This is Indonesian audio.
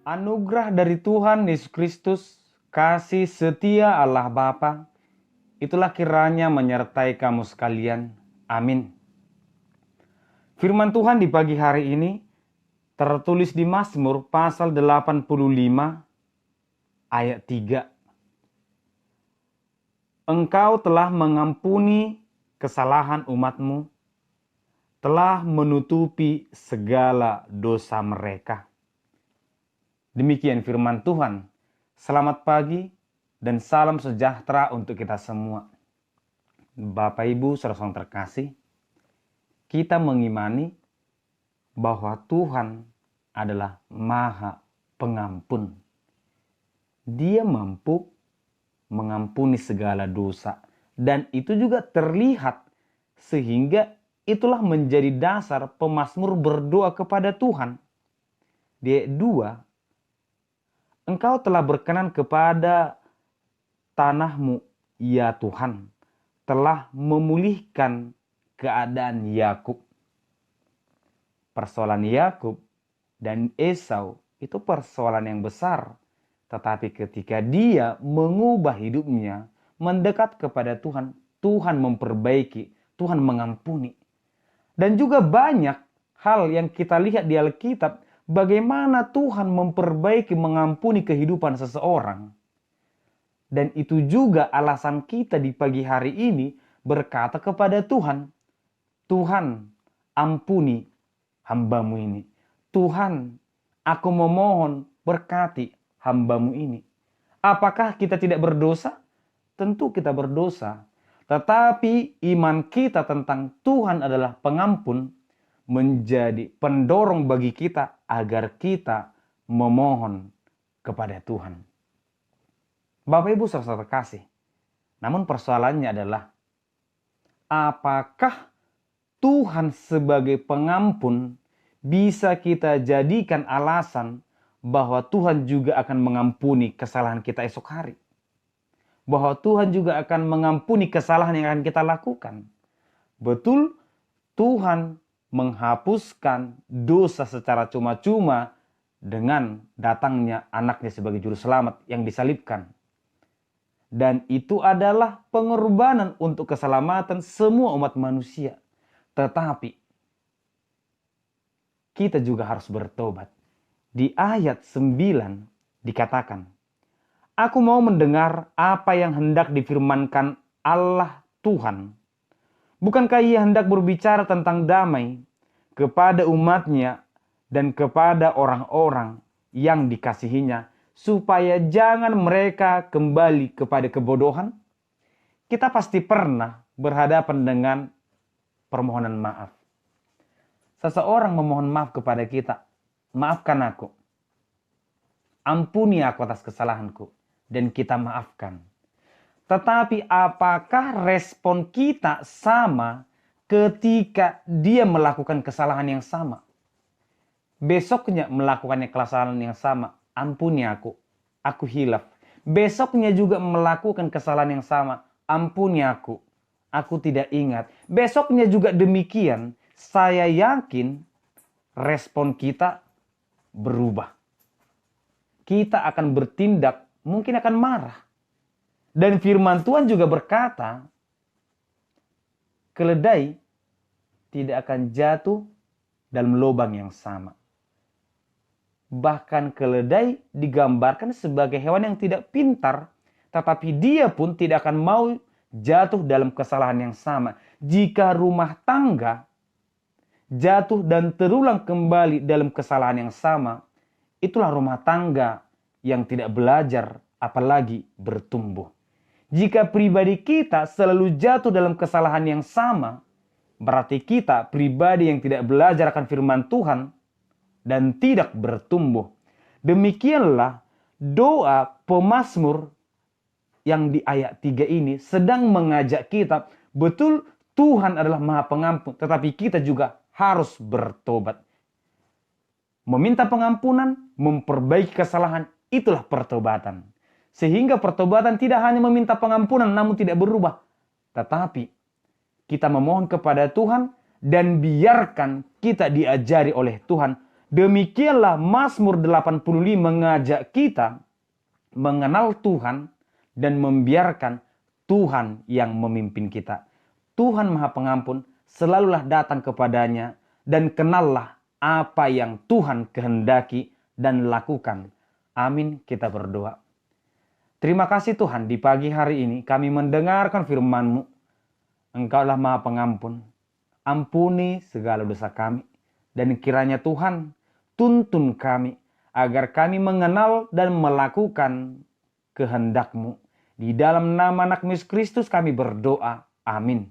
Anugerah dari Tuhan Yesus Kristus, kasih setia Allah Bapa, itulah kiranya menyertai kamu sekalian. Amin. Firman Tuhan di pagi hari ini tertulis di Mazmur pasal 85 ayat 3. Engkau telah mengampuni kesalahan umatmu, telah menutupi segala dosa mereka. Demikian firman Tuhan. Selamat pagi dan salam sejahtera untuk kita semua. Bapak Ibu saudara-saudara terkasih, kita mengimani bahwa Tuhan adalah Maha Pengampun. Dia mampu mengampuni segala dosa, dan itu juga terlihat sehingga itulah menjadi dasar pemazmur berdoa kepada Tuhan. Di ayat 2, Engkau telah berkenan kepada tanahmu, ya Tuhan, telah memulihkan keadaan Yakub. Persoalan Yakub dan Esau itu persoalan yang besar. Tetapi ketika dia mengubah hidupnya, mendekat kepada Tuhan, Tuhan memperbaiki, Tuhan mengampuni. Dan juga banyak hal yang kita lihat di Alkitab, bagaimana Tuhan memperbaiki, mengampuni kehidupan seseorang. Dan itu juga alasan kita di pagi hari ini berkata kepada Tuhan, Tuhan, ampuni hambamu ini. Tuhan, aku memohon berkati hambamu ini. Apakah kita tidak berdosa? Tentu kita berdosa. Tetapi iman kita tentang Tuhan adalah pengampun, menjadi pendorong bagi kita agar kita memohon kepada Tuhan. Bapak Ibu saudara terkasih, namun persoalannya adalah apakah Tuhan sebagai pengampun bisa kita jadikan alasan bahwa Tuhan juga akan mengampuni kesalahan kita esok hari? Bahwa Tuhan juga akan mengampuni kesalahan yang akan kita lakukan? Betul, Tuhan menghapuskan dosa secara cuma-cuma dengan datangnya anaknya sebagai juru selamat yang disalibkan. Dan itu adalah pengorbanan untuk keselamatan semua umat manusia. Tetapi kita juga harus bertobat. Di ayat 9 dikatakan, Aku mau mendengar apa yang hendak difirmankan Allah Tuhan. Bukankah ia hendak berbicara tentang damai kepada umatnya dan kepada orang-orang yang dikasihinya, supaya jangan mereka kembali kepada kebodohan? Kita pasti pernah berhadapan dengan permohonan maaf. Seseorang memohon maaf kepada kita, maafkan aku, ampuni aku atas kesalahanku, dan kita maafkan. Tetapi apakah respon kita sama ketika dia melakukan kesalahan yang sama? Besoknya melakukannya kesalahan yang sama, ampuni aku hilaf. Besoknya juga melakukan kesalahan yang sama, ampuni aku tidak ingat. Besoknya juga demikian. Saya yakin respon kita berubah. Kita akan bertindak, mungkin akan marah. Dan firman Tuhan juga berkata, keledai tidak akan jatuh dalam lubang yang sama. Bahkan keledai digambarkan sebagai hewan yang tidak pintar, tetapi dia pun tidak akan mau jatuh dalam kesalahan yang sama. Jika rumah tangga jatuh dan terulang kembali dalam kesalahan yang sama, itulah rumah tangga yang tidak belajar, apalagi bertumbuh. Jika pribadi kita selalu jatuh dalam kesalahan yang sama, berarti kita pribadi yang tidak belajar akan firman Tuhan dan tidak bertumbuh. Demikianlah doa pemazmur yang di ayat 3 ini sedang mengajak kita, betul Tuhan adalah Maha Pengampun, tetapi kita juga harus bertobat. Meminta pengampunan, memperbaiki kesalahan, itulah pertobatan. Sehingga pertobatan tidak hanya meminta pengampunan namun tidak berubah, tetapi kita memohon kepada Tuhan dan biarkan kita diajari oleh Tuhan. Demikianlah Mazmur 85 mengajak kita mengenal Tuhan dan membiarkan Tuhan yang memimpin kita. Tuhan Maha Pengampun, selalulah datang kepadanya dan kenallah apa yang Tuhan kehendaki dan lakukan. Amin, kita berdoa. Terima kasih Tuhan, di pagi hari ini kami mendengarkan firman-Mu. Engkaulah Maha Pengampun. Ampuni segala dosa kami. Dan kiranya Tuhan tuntun kami agar kami mengenal dan melakukan kehendak-Mu. Di dalam nama Anak Yesus Kristus kami berdoa. Amin.